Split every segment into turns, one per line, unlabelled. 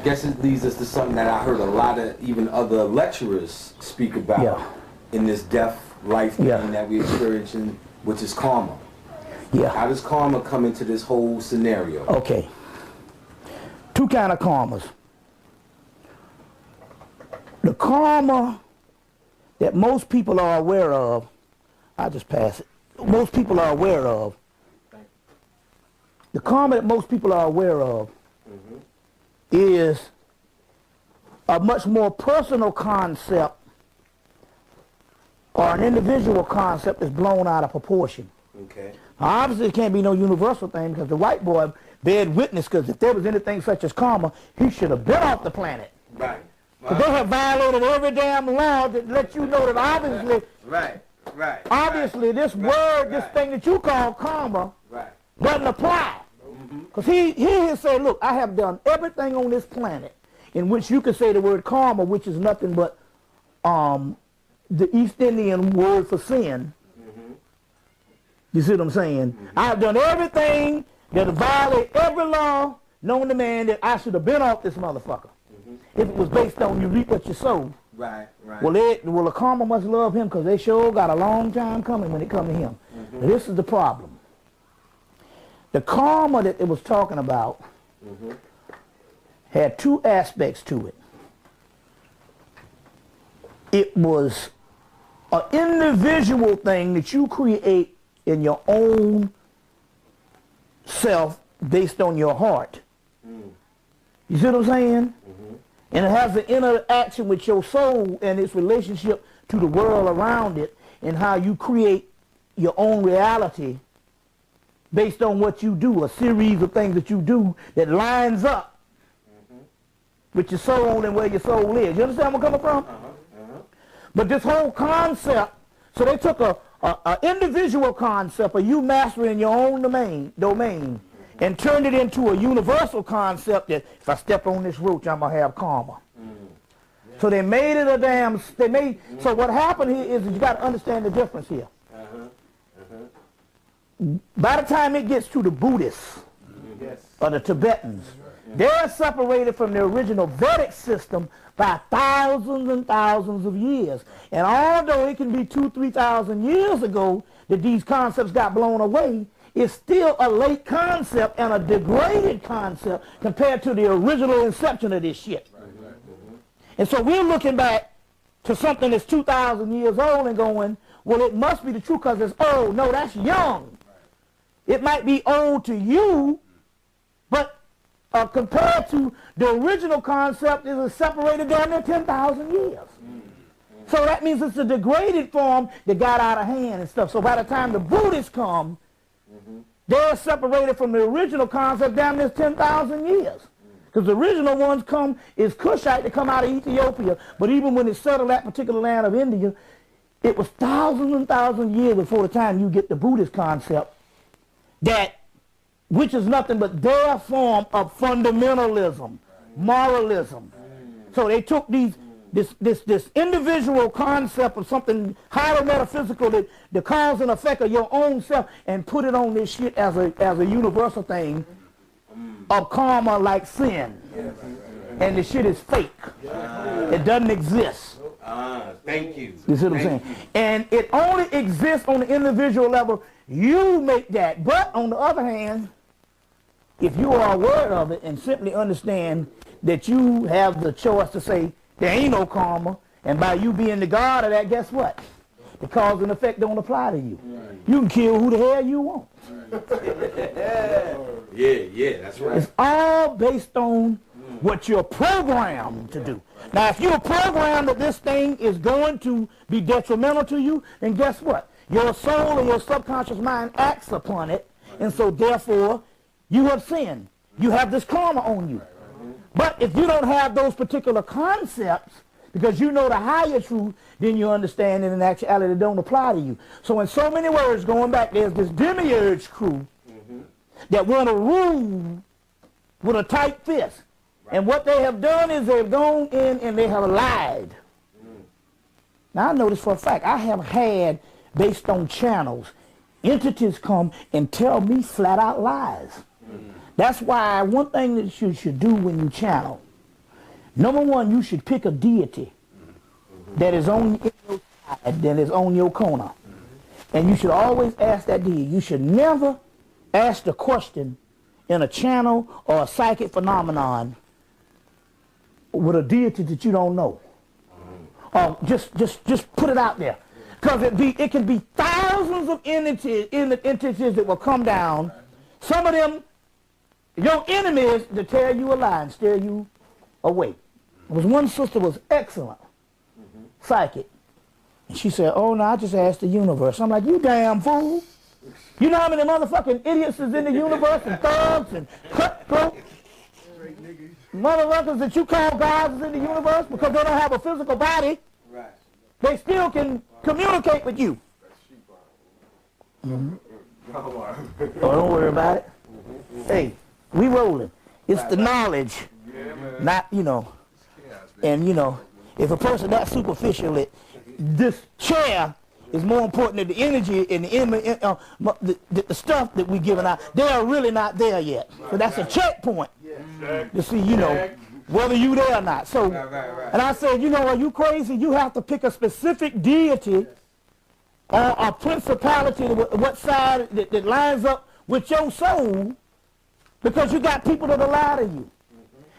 guess it leads us to something that I heard a lot of even other lecturers speak about in this death life thing that we're experiencing, which is karma. Yeah. How does karma come into this whole scenario?
Okay. Two kind of karmas. The karma that most people are aware of, I'll just pass it. Most people are aware of. The karma that most people are aware of is a much more personal concept or an individual concept that's blown out of proportion.
Okay.
Obviously, it can't be no universal thing because the white boy bear witness, because if there was anything such as karma, he should have been off the planet.
Right.
Because they have violated every damn law that lets you know that obviously, obviously this word, this thing that you call karma, doesn't apply. Because he said, look, I have done everything on this planet in which you could say the word karma, which is nothing but the East Indian word for sin. You see what I'm saying? I have done everything that violate every law known to man that I should have been off this motherfucker. If it was based on you reap what you sow.
Right.
Well, the karma must love him because they sure got a long time coming when it comes to him. This is the problem. The karma that it was talking about had two aspects to it. It was an individual thing that you create in your own self based on your heart. You see what I'm saying? And it has an interaction with your soul and its relationship to the world around it and how you create your own reality based on what you do, a series of things that you do that lines up with your soul and where your soul is. You understand where I'm coming from? But this whole concept, so they took a individual concept of you mastering your own domain and turned it into a universal concept that if I step on this roach, I'm going to have karma. So they made it a damn, so what happened here is you got to understand the difference here. By the time it gets to the Buddhists or the Tibetans, they're separated from the original Vedic system by thousands and thousands of years. And although it can be 2,000 to 3,000 years ago that these concepts got blown away, it's still a late concept and a degraded concept compared to the original inception of this shit. And so we're looking back to something that's 2,000 years old and going, well, it must be the truth because it's old. No, that's young. It might be old to you, but compared to the original concept, it was separated down there 10,000 years. So that means it's a degraded form that got out of hand and stuff. So by the time the Buddhists come, they're separated from the original concept down there 10,000 years. Because the original ones is Cushite that come out of Ethiopia. But even when it settled that particular land of India, it was thousands and thousands of years before the time you get the Buddhist concept, which is nothing but their form of fundamentalism, moralism. So they took this individual concept of something highly metaphysical, the cause and effect of your own self, and put it on this shit as a universal thing of karma like sin. And the shit is fake. It doesn't exist.
Thank you.
You see what I'm saying? And it only exists on the individual level. You make that. But on the other hand, if you are aware of it and simply understand that you have the choice to say there ain't no karma, and by you being the God of that, guess what? The cause and effect don't apply to you. You can kill who the hell you want.
Yeah, that's right.
It's all based on what you're programmed to do. Now, if you're programmed that this thing is going to be detrimental to you, then guess what? Your soul or your subconscious mind acts upon it, and so therefore you have sinned. You have this karma on you. But if you don't have those particular concepts, because you know the higher truth, then you understand that in actuality they don't apply to you. So in so many words, going back, there's this demiurge crew that want to rule with a tight fist. And what they have done is they've gone in and they have lied. Now I know this for a fact. I have had, based on channels, entities come and tell me flat out lies. That's why one thing that you should do when you channel Number one, you should pick a deity that is on your side, that is on your corner. And you should always ask that deity. You should never ask the question in a channel or a psychic phenomenon with a deity that you don't know. Or just put it out there. Because it can be thousands of entities that will come down. Some of them, your enemies, to tell you a lie and steer you away. There was one sister was excellent psychic. And she said, oh, no, I just asked the universe. I'm like, you damn fool. You know how many motherfucking idiots is in the universe and thugs and cutthroats? Motherfuckers that you call gods is in the universe because they don't have a physical body. They still can communicate with you. Oh, don't worry about it. Hey, we rolling. It's the knowledge, not, you know. And, you know, if a person that superficial, this chair is more important than the energy and the stuff that we're giving out. They are really not there yet. So that's a checkpoint to see, you know, whether you there or not. So, and I said, you know, are you crazy? You have to pick a specific deity or a principality, what side that lines up with your soul, because you got people that lie to you.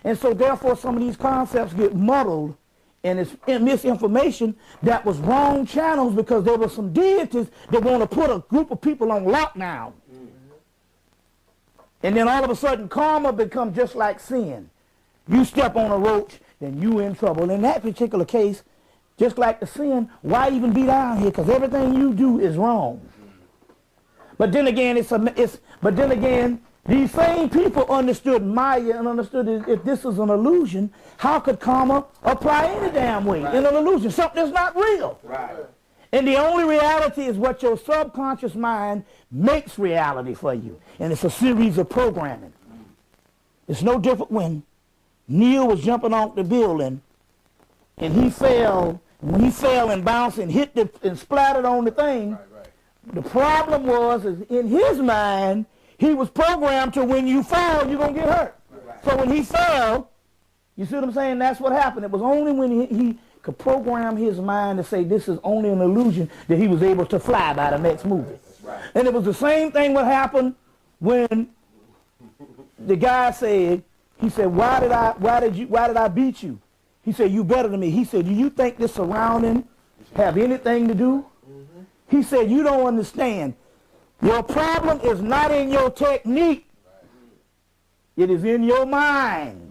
And so therefore some of these concepts get muddled, and it's misinformation that was wrong channels because there were some deities that want to put a group of people on lockdown. And then all of a sudden karma becomes just like sin. You step on a roach, then you in trouble. In that particular case, just like the sin, why even be down here? Because everything you do is wrong. But then again, these same people understood Maya and understood if this is an illusion, how could karma apply any damn way in an illusion? Something that's not real. Right. And the only reality is what your subconscious mind makes reality for you. And it's a series of programming. It's no different when Neil was jumping off the building and he fell. When he fell and bounced and hit and splattered on the thing, the problem was is in his mind, he was programmed to when you fall, you're going to get hurt. So when he fell, you see what I'm saying? That's what happened. It was only when he could program his mind to say this is only an illusion that he was able to fly by the next movie. And it was the same thing what happened when the guy said, he said, why did I beat you? He said, you better than me. He said, do you think this surrounding have anything to do? He said, you don't understand. Your problem is not in your technique. It is in your mind.